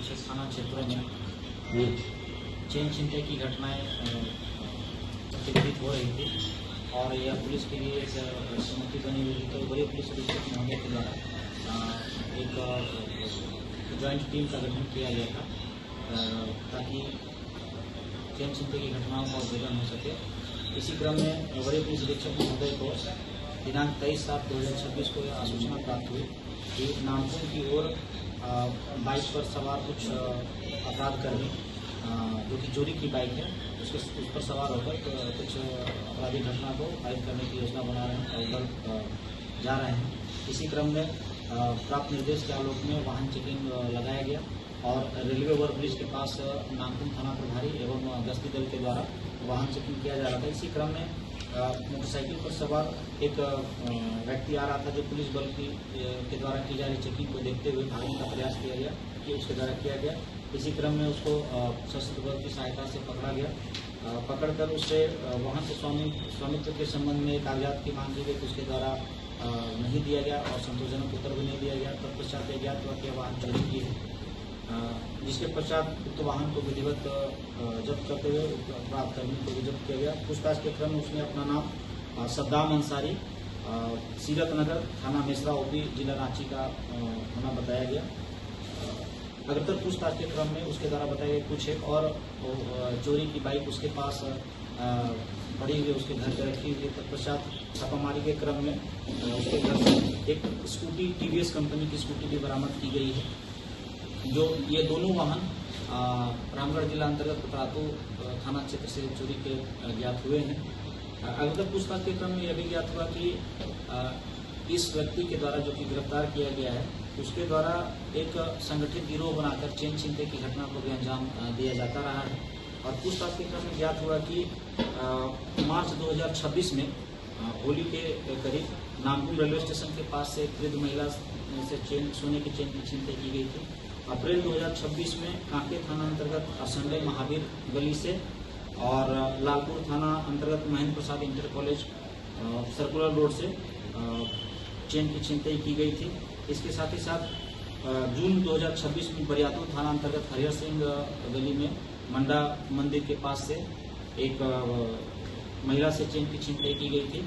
पीछे थाना क्षेत्रों में चेन छीनने की घटनाएं प्रतिबंधित हो रही थी और यह पुलिस के लिए एक समिति बनी हुई थी। तो वरीय पुलिस अधीक्षक महोदय के द्वारा एक ज्वाइंट टीम का गठन किया गया था ताकि चेन छीनने की घटनाओं का उद्भेदन हो सके। इसी क्रम में वरीय पुलिस अधीक्षक महोदय को दिनांक 23/7/2026 को यह सूचना प्राप्त हुई कि नामकुम की ओर बाइक पर सवार कुछ अपराधकर्मी जो कि चोरी की बाइक है उस पर सवार होकर कुछ आपराधिक घटना को पारित करने की योजना बना रहे हैं और उधर जा रहे हैं। इसी क्रम में प्राप्त निर्देश के आलोक में वाहन चेकिंग लगाया गया और रेलवे ओवरब्रिज के पास नामकुम थाना प्रभारी एवं गश्ती दल के द्वारा वाहन चेकिंग किया जा रहा था। इसी क्रम में मोटरसाइकिल पर सवार एक व्यक्ति आ रहा था जो पुलिस बल के द्वारा की जा रही चेकिंग को देखते हुए भागने का प्रयास किया गया कि उसके द्वारा किया गया। इसी क्रम में उसको सशस्त्र बल की सहायता से पकड़ा गया। पकड़कर उससे वाहन के स्वामित्व के संबंध में कागजात की मांग की गई तो उसके द्वारा नहीं दिया गया और संतोषजनक उत्तर भी नहीं दिया गया। तत्पश्चात ज्ञात हुआ कि वाहन चोरी की है, जिसके पश्चात उक्त वाहन को विधिवत जब्त करते हुए अपराधकर्मी को भी जब्त किया गया। पूछताछ के क्रम में उसने अपना नाम सद्दाम अंसारी, सीरत नगर, थाना मेसरा ओपी, जिला रांची का होना बताया गया। अग्रतर पूछताछ के क्रम में उसके द्वारा बताया गया कुछ एक और चोरी की बाइक उसके पास पड़ी हुई उसके घर पर रखी हुई। तत्पश्चात छापामारी के क्रम में उसके घर से एक स्कूटी टीवीएस कंपनी की स्कूटी भी बरामद की गई है। जो ये दोनों वाहन रामगढ़ जिला अंतर्गत पतरातू थाना क्षेत्र से चोरी के ज्ञात हुए हैं। अग्रतर पूछताछ के क्रम में यह भी ज्ञात हुआ कि इस व्यक्ति के द्वारा जो कि गिरफ्तार किया गया है उसके द्वारा एक संगठित गिरोह बनाकर चेन छीनने की घटना को भी अंजाम दिया जाता रहा है। और पूछताछ के क्रम में ज्ञात हुआ कि मार्च 2026 में होली के करीब नामकुम रेलवे स्टेशन के पास से एक वृद्ध महिला से सोने की चेन की छीनते की गई थी। अप्रैल 2026 में कांके थाना अंतर्गत असंडे महावीर गली से और लालपुर थाना अंतर्गत Mahendra Prasad inter college circular road से चेन की छीनताई की गई थी। इसके साथ ही साथ जून 2026 में बरियातू थाना अंतर्गत हरिहर सिंह गली में मंडा मंदिर के पास से एक महिला से चेन की छीनताई की गई थी।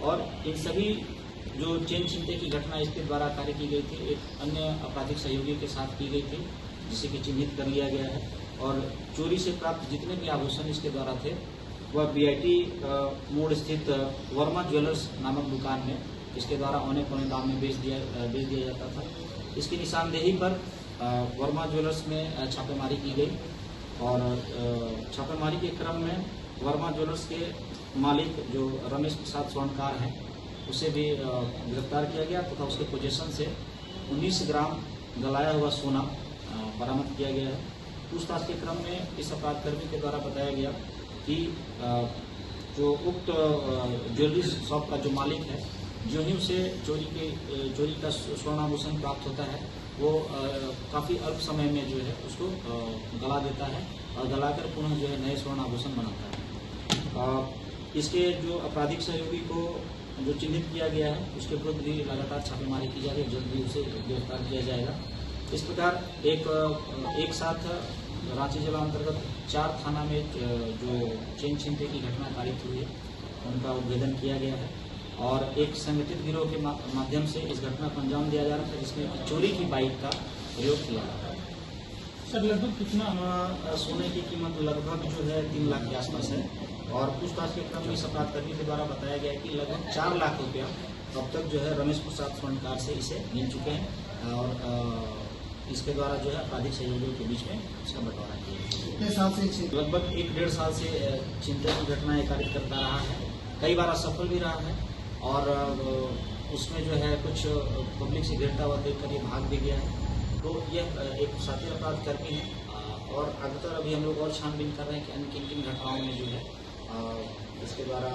और इन सभी जो चेन छीनने की घटना इसके द्वारा कार्य की गई थी एक अन्य आपराधिक सहयोगी के साथ की गई थी जिसे कि चिन्हित कर लिया गया है। और चोरी से प्राप्त जितने भी आभूषण इसके द्वारा थे वह बीआईटी मोड़ स्थित वर्मा ज्वेलर्स नामक दुकान में इसके द्वारा औने पौने दाम में बेच दिया जाता था। इसकी निशानदेही पर वर्मा ज्वेलर्स में छापेमारी की गई और छापेमारी के क्रम में वर्मा ज्वेलर्स के मालिक जो रमेश प्रसाद स्वर्णकार हैं उसे भी गिरफ्तार किया गया तथा उसके पोजीशन से 19 ग्राम गलाया हुआ सोना बरामद किया गया है। पूछताछ के क्रम में इस अपराधकर्मी के द्वारा बताया गया कि जो उक्त ज्वेलरी शॉप का जो मालिक है जो ही उसे चोरी का स्वर्णाभूषण प्राप्त होता है वो काफ़ी अल्प समय में जो है उसको गला देता है और गलाकर पुनः जो है नए स्वर्णाभूषण बनाता है। इसके जो आपराधिक सहयोगी को जो चिन्हित किया गया है उसके विरुद्ध भी लगातार छापेमारी की जा रही है, जल्द भी उसे गिरफ्तार किया जाएगा। इस प्रकार एक साथ रांची जिला अंतर्गत 4 थाना में जो चेन छीनने की घटना पारित हुई है उनका उद्भेदन किया गया है और एक संगठित गिरोह के माध्यम से इस घटना को अंजाम दिया जा रहा था जिसमें चोरी की बाइक का प्रयोग किया जा रहा है। सर लगभग कितना सोने की कीमत लगभग जो है 3 लाख के आसपास है और पूछताछ के क्रम में इस अपराधकर्मी के द्वारा बताया गया है कि लगभग 4 लाख रुपया अब तक जो है रमेश प्रसाद स्वर्णकार से इसे मिल चुके हैं और इसके द्वारा जो है आपराधिक सहयोगियों के बीच में इसका बंटवारा किया है। कितने साल से लगभग 1-1.5 साल से चिंता की घटनाएं कारित करता रहा है, कई बार असफल भी रहा है और उसमें जो है कुछ पब्लिक से गिरता हुआ देखकर ये भाग भी गया है। तो यह एक साथी अपराधकर्मी है और अग्रतर अभी हम लोग और छानबीन कर रहे हैं कि अन्य किन घटनाओं में जो है इसके द्वारा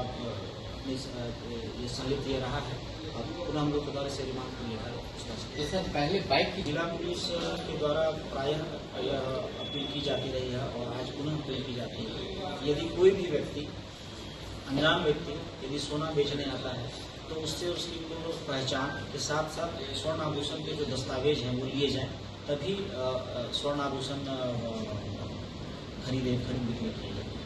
ये संलिप्त ये रहा है। अब पुनः हम लोग के द्वारा से रिमांड को लेकर सर पहले बाइक की जिला पुलिस के द्वारा प्रायः अपील की जाती रही है और आज पुनः अपील की जाती है। यदि कोई भी व्यक्ति अनजान व्यक्ति यदि सोना बेचने आता है तो उससे उसकी पूर्ण पहचान के साथ साथ स्वर्ण आभूषण के जो दस्तावेज हैं वो लिए जाएं तभी स्वर्ण आभूषण खरीद बिक्री की गई।